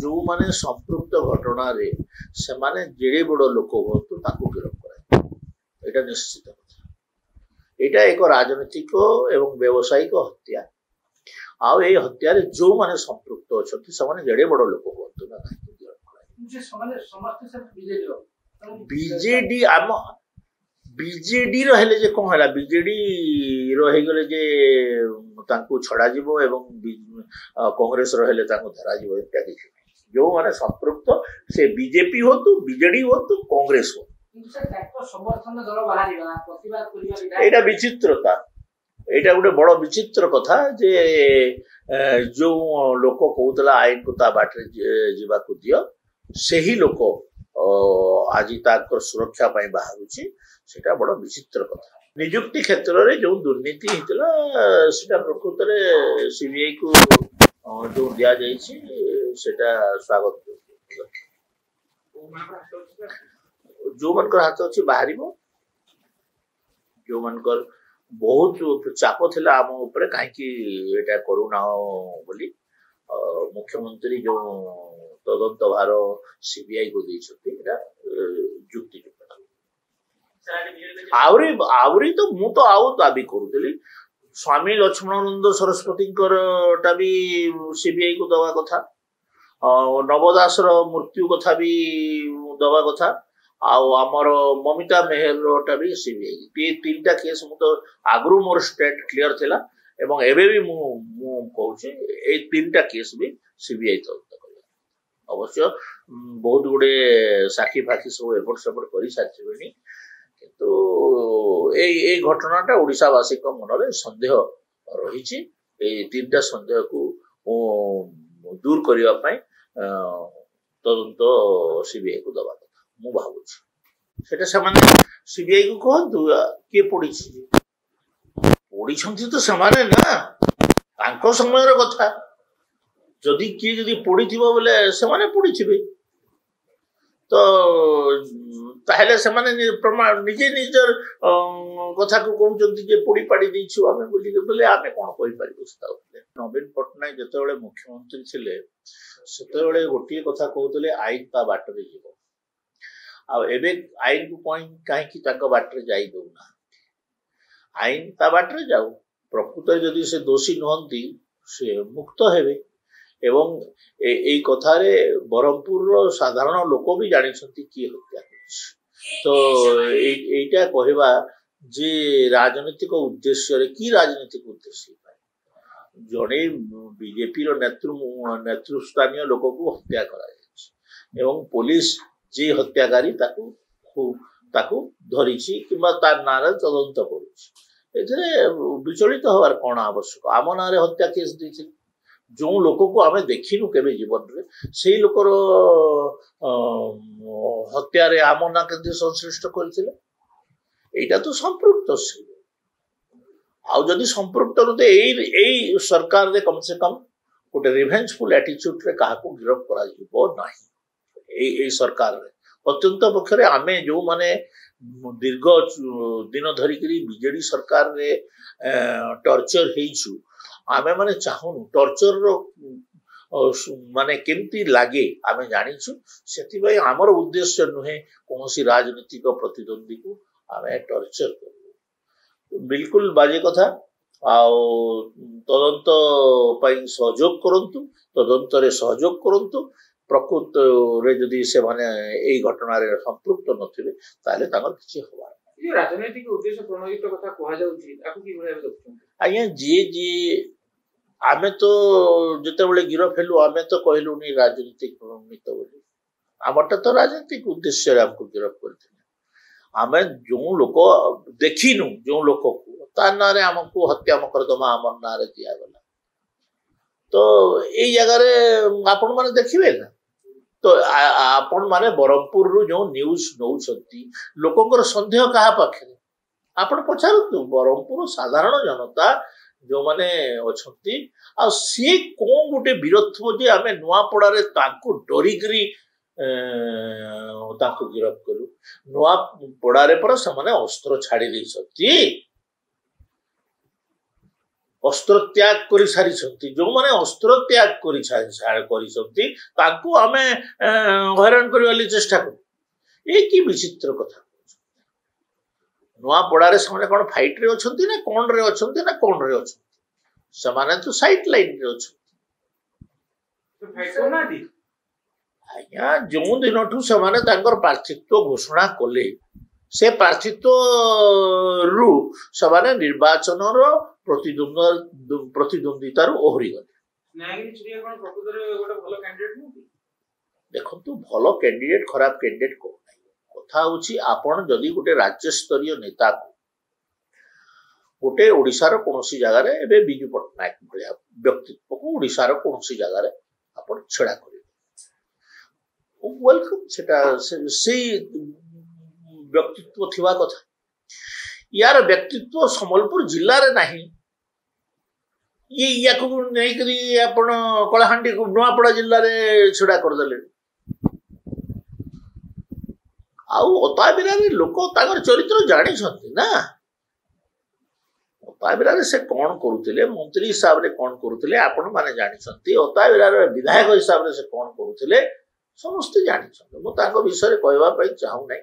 जो माने संपृक्त घटना रे से माने जेडे बड़ लोक होतु ताको गिरफ्त करा एटा निश्चित कथा एटा एक राजनीतिक एवं व्यावसायिक हत्या आ ए हत्या रे जो माने संपृक्त अछथि से माने जेडे बड़ लोक होतु ना ताको गिरफ्त करा जे समाने समस्त से बीजेडी आम बीजेडी रहले जे कोन हला बीजेडी रहि गले जे तांको छडा जीवो एवं कांग्रेस रहले तांको धरा जीवो एटा किछ जो माने संपृक्त से बीजेपी होतु बीजेडी होतु कांग्रेस हो समर्थन दल बाहरी प्रतिवाद करिया एटा विचित्रता एटा गुटे बड़ विचित्र कथा जे जो लोक कहउतला आईन को ता बाटरे जीवा को दियो सेही लोक आज ताकर सुरक्षा पाई बाहरुची सेटा बड़ विचित्र कथा नियुक्ति क्षेत्र रे जो दुर्नीति हितला सेटा प्रकृत रे सीबीआई को जो दिया जाइछि सेटा स्वागत जो मनकर हाथ अछि बाहरिबो जो मनकर बहुत चाप थिला आम ऊपर काहे कि एटा करूना बोली मुख्यमंत्री जो तदंत भार सीबीआई को दै छथि एटा जुक्ति आवरी तो मु तो आउ दाबी करूतली स्वामी लक्ष्मणानंद सरस्वती भी सीबीआई को दवा कथा नवदास मृत्यु कथा भी दवा कथा आमर ममिता मेहर भी सीबीआई तीन टा केस मु तो आगु मोर स्टेट क्लियर थिला एवं एबे भी मु कहूची ए तीन टा केस भी सीबीआई तदंत कर अवश्य बहुत गुडे साखी फाखी सब एपट सेपट कर सारी किंतु ए घटनाटा ओडिशावासी मनरे सन्देह रही तीन टा सन्देह को दूर करने तदंत सीबीआई को दवा कथा मु भावुची सेटा से सीबीआई को कहतु किए पड़ी तो समाने ना तांको समय कथा जदि किए जदि पड़ी बोले से पड़ी तो ताहले से निजे निजर कथा को कहते जे पोड़ी पाड़ी देछु आमे बोली बोले आमे कोन कहि परिबो नवीन पटनायक जते मुख्यमंत्री थिले सेते गोटे कथा कहते आईन ता बाटरे जीवो आ एबे आईन को पॉइंट काहे कि ताको बाटरे जाई दउना आईन ता बाटरे जाऊ प्रकृत जदि से दोषी नहंती से मुक्त हेबे एवं ए कथा रे बरहमपुर साधारण लोक भी जानि छथि कि हत्या तो एटा कहवा जे राजनीतिक उद्देश्य रे की राजनीतिक उद्देश्य जड़े बीजेपी नेतृ स्थानीय लोक को हत्या करा एवं पुलिस जे हत्याकारी ताकू धरिछि किबा तार नारे तदंत करूछि एथरे विचलित होवार कोन आवश्यक आम नारे हत्या केस दैछि जो लोक को आमे देखिनु केबे जीवन रे सेही लोकर हत्या रे आम ना केंद्र संश्लिष्ट करथिले एटा तो संपृक्त से आ जदि संपृक्त रते एई सरकार रे कम से कम गोटे रिवेंजफुल एटीट्यूड रे काहा को गिरफ्त करा जिवो नाही एई सरकार रे अत्यंत पक्षरे आमे जो माने दीर्घ दिन धरी करी बीजेडी सरकार रे टॉर्चर हेइछु आमे माने चाहूनु टॉर्चर रो माने केमती लागे आमे जानिछु सेति भाई हमर उद्देश्य नुहे कोनोसी राजनीतिक प्रतिद्वंदी को आमे टॉर्चर करू बिल्कुल बाजे कथा आउ तदंत पई सहयोग करंतु तदंत रे सहयोग करंतु प्रकृत रे जदि से माने एई घटना रे संपृक्त नथिबे ताले तांगर किछि होबा ये राजनीतिक उद्देश्य प्रणोदित कथा कहा जाउछि ताकू कि भले देखछन आया जे आमे तो जते बेले गिरफ हेलु आमे तो कहलु नि राजनीतिक प्रणोदित बोली आमटा तो राजनीतिक उद्देश्य रे हमको गिरफ करथिले आमे जो लोक देखिनु जो लोक को ता नारे हमको हत्या मकरदमा हमर नारे दिया गला तो ए जगह रे आपण माने देखिबे ना तो आपण माने बरहमपुर रु जो न्यूज नौ छथि लोककर संदेह कहा पाखे आपण पछारतु बरहमपुर साधारण जनता जो माने अछथि आ सी कोन गुटे विरोध जे आमे नुआपड़ा रे ताको डरिगरी ताको गिरफ्त करू नुआपड़ा रे पर से माने अस्त्र छाड़ी दै छथि अस्त्र त्याग कर सारी जो मैंने अस्त्र त्याग कर आम हैरान कर चेष्टा कर ये कि विचित्र कथा नुआपड़ारे से कौन फाइट रे अच्छी ना कौन रे अच्छी ना कौन रे अच्छी से तो साइड लाइन रे आज्ञा जो दिन ठू से प्रार्थित्व घोषणा कले से प्रार्थित्व रु से निर्वाचन प्रतिद्वंदितार ओहरी गले देखो भल कैंडिडेट खराब कैंडिडेट को कथा होची आपण जदि गोटे राज्य स्तरीय नेता को गोटे ओडिशार कोनोसी जगह रे एबे बिजू पटनायक भलिया व्यक्तित्व को ओडिशार कोनोसी जगह रे आपण छेड़ा करिवे वेलकम सेटा से व्यक्तित्व थिवा कथा यार व्यक्तित्व संबलपुर जिल्ला रे नाही ये याकू नै करी आपण कलाहांडी को नुआपड़ा जिल्ला रे छेड़ा कर देले आउ अताबिरारे लोक तागर चरित्र जानी छथि ना अताबिरारे से कौन करूथिले मंत्री हिसाब रे कौन करूथिले आपण माने जानी छथि अताबिरारे विधायक हिसाब रे से कौन करूथिले समस्त जानी छथि मो ताको विषय रे कहबा पई चाहू नै